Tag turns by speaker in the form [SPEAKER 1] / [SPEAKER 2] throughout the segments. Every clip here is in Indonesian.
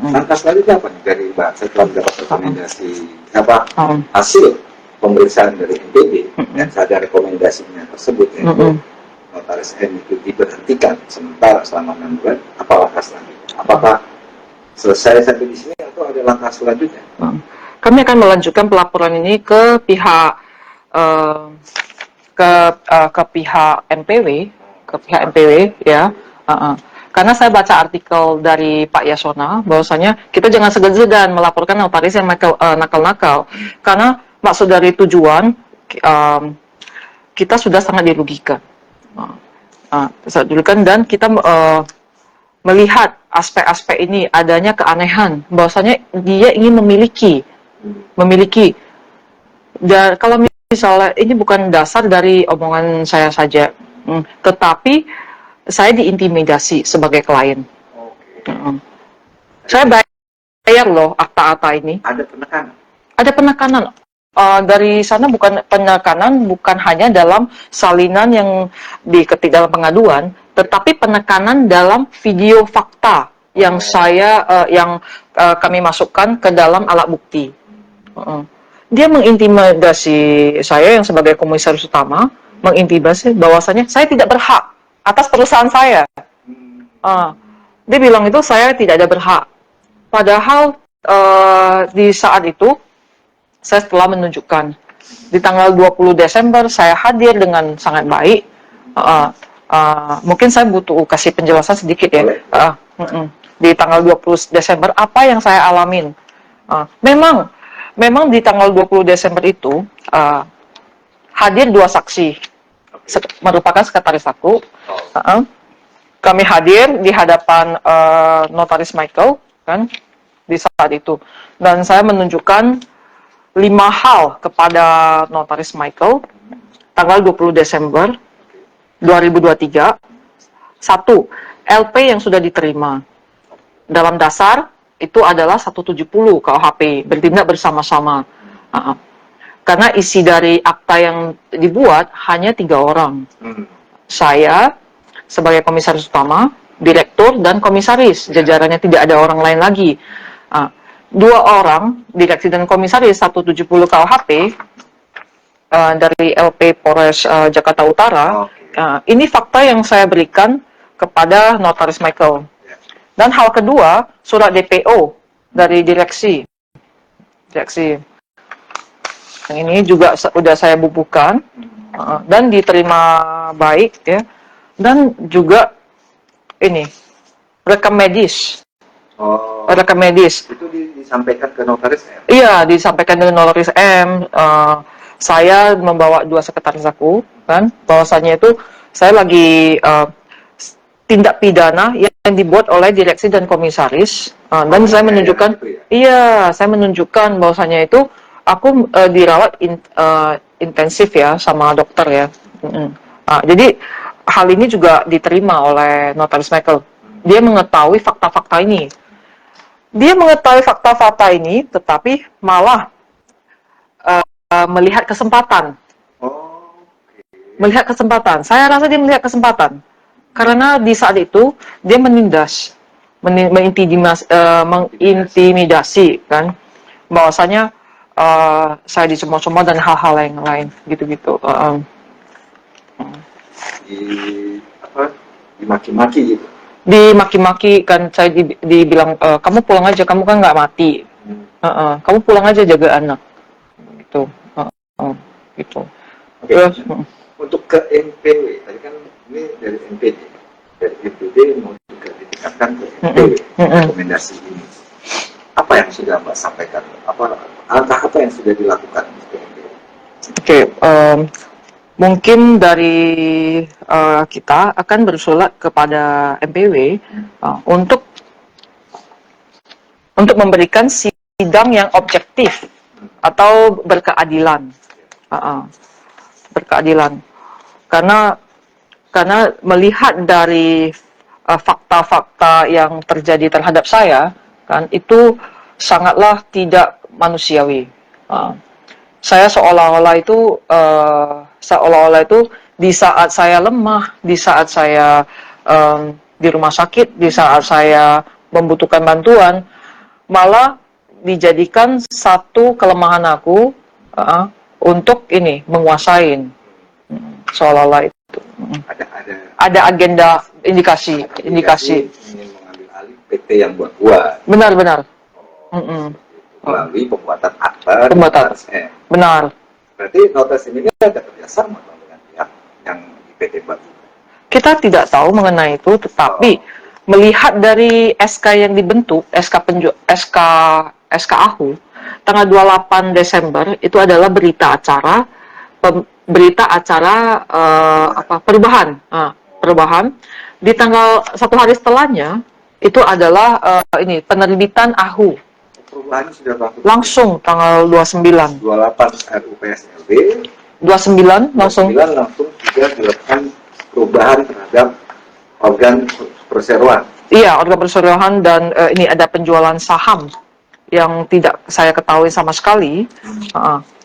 [SPEAKER 1] Langkah selanjutnya apa nih dari Mbak setelah mendapat rekomendasi hasil pemeriksaan dari NPD dan ada rekomendasinya tersebut yaitu Notaris M itu diberhentikan sementara selama 6 bulan, apa langkah selanjutnya? Apakah selesai sampai di sini atau ada langkah selanjutnya?
[SPEAKER 2] Kami akan melanjutkan pelaporan ini ke pihak pihak MPW ya. Karena saya baca artikel dari Pak Yasona bahwasanya kita jangan segan-segan melaporkan notaris yang nakal-nakal karena maksud dari tujuan kita sudah sangat dirugikan. Dan kita melihat aspek-aspek ini adanya keanehan bahwasanya dia ingin memiliki dan kalau misalnya ini bukan dasar dari omongan saya saja, tetapi saya diintimidasi sebagai klien. Saya bayar loh akta-akta ini.
[SPEAKER 1] Ada penekanan?
[SPEAKER 2] Ada penekanan. Dari sana bukan penekanan, bukan hanya dalam salinan yang diketik dalam pengaduan, tetapi penekanan dalam video fakta yang kami masukkan ke dalam alat bukti. Dia mengintimidasi saya yang sebagai komisaris utama, mengintimidasi bahwasanya saya tidak berhak atas perusahaan saya. Dia bilang itu saya tidak ada berhak. Padahal di saat itu saya telah menunjukkan di tanggal 20 Desember saya hadir dengan sangat baik. Mungkin saya butuh kasih penjelasan sedikit ya. Di tanggal 20 Desember apa yang saya alamin. Memang di tanggal 20 Desember itu hadir 2 saksi merupakan sekretaris aku. Kami hadir di hadapan Notaris Michael kan di saat itu dan saya menunjukkan 5 hal kepada Notaris Michael tanggal 20 Desember 2023. 1. LP yang sudah diterima dalam dasar itu adalah 170 KUHP bertindak bersama-sama. Karena isi dari akta yang dibuat hanya 3 orang. Saya sebagai komisaris utama, direktur dan komisaris, jajarannya tidak ada orang lain lagi. 2 orang direksi dan komisaris 170 KUHP dari LP Polres Jakarta Utara. Ini fakta yang saya berikan kepada Notaris Michael. Dan hal kedua, surat DPO dari direksi. Yang ini juga sudah saya bubuhkan dan diterima baik ya. Dan juga ini rekam medis. Rekam medis.
[SPEAKER 1] Itu disampaikan ke Notaris M?
[SPEAKER 2] Iya, disampaikan dengan Notaris M. Saya membawa 2 sekretaris aku kan, bahwasanya itu saya lagi tindak pidana yang dibuat oleh direksi dan komisaris dan saya menunjukkan saya menunjukkan bahwasanya itu aku dirawat intensif ya sama dokter ya. Jadi hal ini juga diterima oleh Notaris Michael. Dia mengetahui fakta-fakta ini. Tetapi malah melihat kesempatan. Melihat kesempatan. Saya rasa dia melihat kesempatan. Karena di saat itu dia mengintimidasi kan, bahwasanya saya dicemooh-cemooh dan hal-hal yang lain gitu-gitu.
[SPEAKER 1] Dimaki-maki gitu.
[SPEAKER 2] Dimaki-maki kan, saya dibilang kamu pulang aja, kamu kan nggak mati. Kamu pulang aja jaga anak. Gitu. Gitu.
[SPEAKER 1] Terus untuk ke NPW, tadi kan ini dari NPD. Dari NPD mau juga ditingkatkan ke NPW, rekomendasi ini. Apa yang sudah Mbak sampaikan? Langkah apa yang sudah dilakukan ke NPW?
[SPEAKER 2] Mungkin dari kita akan bersurat kepada MPW untuk memberikan sidang yang objektif atau berkeadilan. Berkeadilan. Karena melihat dari fakta-fakta yang terjadi terhadap saya kan itu sangatlah tidak manusiawi. Saya seolah-olah itu di saat saya lemah, di saat saya di rumah sakit, di saat saya membutuhkan bantuan, malah dijadikan satu kelemahan aku untuk ini menguasain. Seolah-olah itu. Ada agenda indikasi.
[SPEAKER 1] ingin mengambil alih PT yang buat.
[SPEAKER 2] Benar.
[SPEAKER 1] Melalui pembuatan akta.
[SPEAKER 2] Benar.
[SPEAKER 1] Berarti notas ini ada kerjasama dengan pihak yang di PT buat.
[SPEAKER 2] Kita tidak tahu mengenai itu, tetapi melihat dari SK yang dibentuk, SK AHU, tanggal 28 Desember itu adalah berita acara perubahan. Di tanggal 1 hari setelahnya itu adalah penerbitan AHU.
[SPEAKER 1] Perubahan sudah
[SPEAKER 2] langsung tanggal 29.
[SPEAKER 1] 28 RUU PSLB.
[SPEAKER 2] 29 langsung
[SPEAKER 1] juga dilakukan perubahan terhadap organ perseroan.
[SPEAKER 2] Iya, organ perseroan dan ini ada penjualan saham yang tidak saya ketahui sama sekali.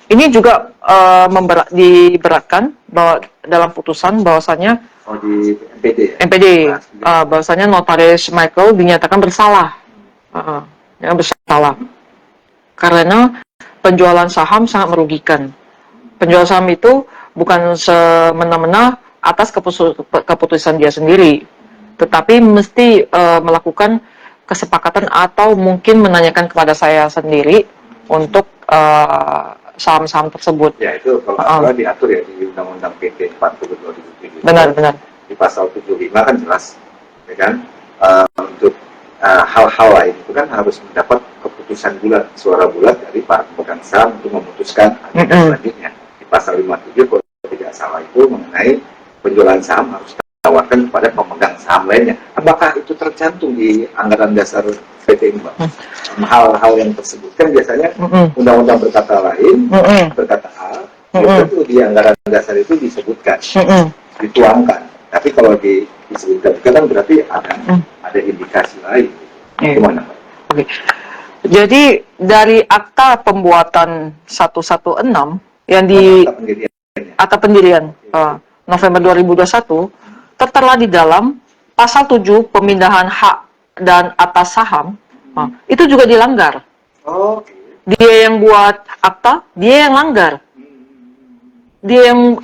[SPEAKER 2] Ini juga diberatkan bahwa dalam putusan bahwasannya
[SPEAKER 1] di MPD.
[SPEAKER 2] MPD bahwasannya notaris Michael dinyatakan bersalah. Bersalah karena penjualan saham sangat merugikan. Penjualan saham itu bukan semena-mena atas keputusan dia sendiri, tetapi mesti melakukan kesepakatan atau mungkin menanyakan kepada saya sendiri untuk saham-saham tersebut.
[SPEAKER 1] Ya, itu kalau diatur ya di Undang-Undang PT 40/2007.
[SPEAKER 2] Benar.
[SPEAKER 1] Di pasal 75 kan jelas, ya kan, untuk hal-hal lain itu kan harus mendapat keputusan bulat, suara bulat dari para pemegang saham untuk memutuskan agenda selanjutnya. Di pasal 57 kalau tidak salah itu mengenai penjualan saham harus ditawarkan kepada pemegang saham lainnya. Apakah itu tercantum di anggaran dasar PT ini, Mbak? Hal-hal yang tersebut kan biasanya undang-undang berkata lain, berkata A, itu di anggaran dasar itu disebutkan, dituangkan. Tapi kalau disebutkan kan berarti ada indikasi lain. Gimana, Pak?
[SPEAKER 2] Oke. Jadi dari akta pembuatan 116 yang di akta pendirian November 2021 tertera di dalam pasal 7 pemindahan hak dan atas saham itu juga dilanggar. Dia yang buat akta, dia yang langgar. Dia yang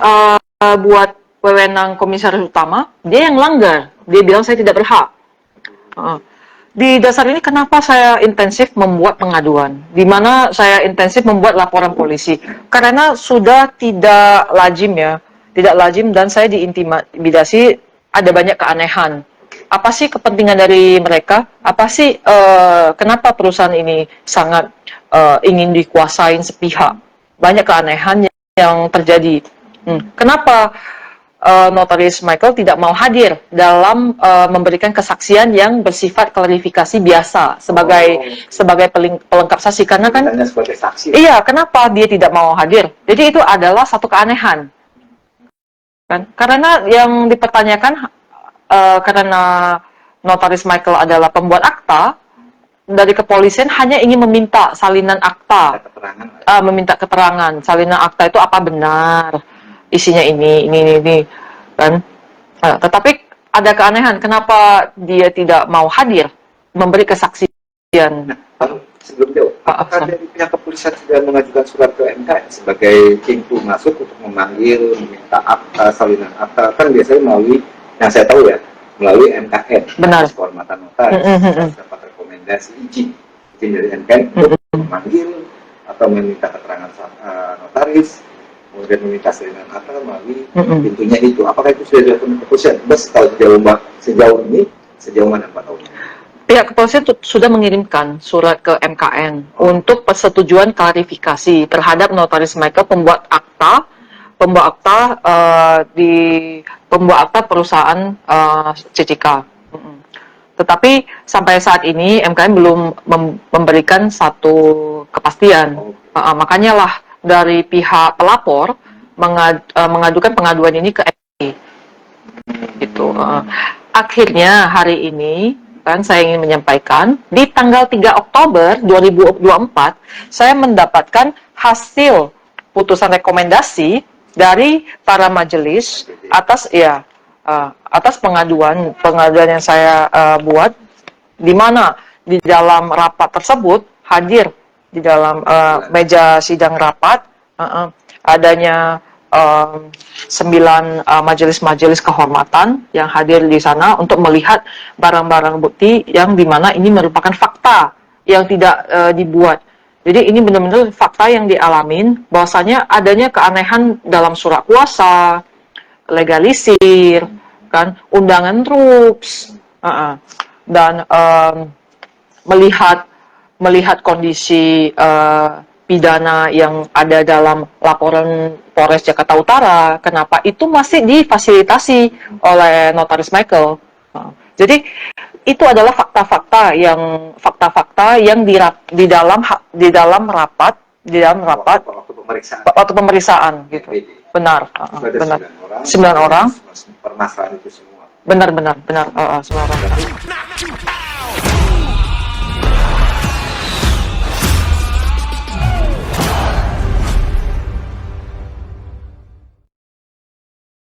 [SPEAKER 2] buat wewenang komisaris utama, dia yang langgar. Dia bilang saya tidak berhak. Di dasar ini kenapa saya intensif membuat pengaduan, di mana saya intensif membuat laporan polisi, karena sudah tidak lazim dan saya diintimidasi, ada banyak keanehan. Apa sih kepentingan dari mereka? Apa sih kenapa perusahaan ini sangat ingin dikuasain sepihak? Banyak keanehan yang terjadi. Kenapa notaris Michael tidak mau hadir dalam memberikan kesaksian yang bersifat klarifikasi biasa sebagai pelengkap saksi, karena kan
[SPEAKER 1] sebagai saksi.
[SPEAKER 2] Iya, kenapa dia tidak mau hadir? Jadi itu adalah satu keanehan kan, karena yang dipertanyakan karena notaris Michael adalah pembuat akta, dari kepolisian hanya ingin meminta salinan akta, meminta keterangan salinan akta itu apa benar isinya ini kan. Tetapi ada keanehan, kenapa dia tidak mau hadir memberi kesaksian.
[SPEAKER 1] Sebelum jauh, apakah dari pihak kepolisian sudah mengajukan surat ke MKN sebagai pintu masuk untuk memanggil, meminta akta, salinan akta? Kan biasanya melalui, yang saya tahu ya, melalui MKN.
[SPEAKER 2] Benar.
[SPEAKER 1] Kehormatan notaris, dapat rekomendasi izin dari MKN untuk memanggil atau meminta keterangan notaris, kemudian meminta salinan akta melalui pintunya itu. Apakah itu sudah dilakukan kepolisian? Sejauh mana Pak tahu?
[SPEAKER 2] Pihak kepolisian sudah mengirimkan surat ke MKN untuk persetujuan klarifikasi terhadap notaris Michael pembuat akta perusahaan CCK. Tetapi sampai saat ini MKN belum memberikan satu kepastian. Makanya lah dari pihak pelapor mengajukan pengaduan ini ke MKN. Gitu. Akhirnya hari ini kan saya ingin menyampaikan di tanggal 3 Oktober 2024 saya mendapatkan hasil putusan rekomendasi dari para majelis atas pengaduan yang saya buat, di mana di dalam rapat tersebut hadir di dalam meja sidang rapat, adanya 9 majelis-majelis kehormatan yang hadir di sana untuk melihat barang-barang bukti yang dimana ini merupakan fakta yang tidak dibuat. Jadi ini benar-benar fakta yang dialamin, bahwasanya adanya keanehan dalam surat kuasa, legalisir, kan, undangan troops, dan melihat kondisi pidana yang ada dalam laporan Polres Jakarta Utara, kenapa itu masih difasilitasi oleh Notaris Michael. Jadi itu adalah fakta-fakta yang di dalam rapat waktu pemeriksaan gitu. Benar, benar. 9 orang.
[SPEAKER 1] Permasalahan itu semua.
[SPEAKER 2] Benar, 9 orang.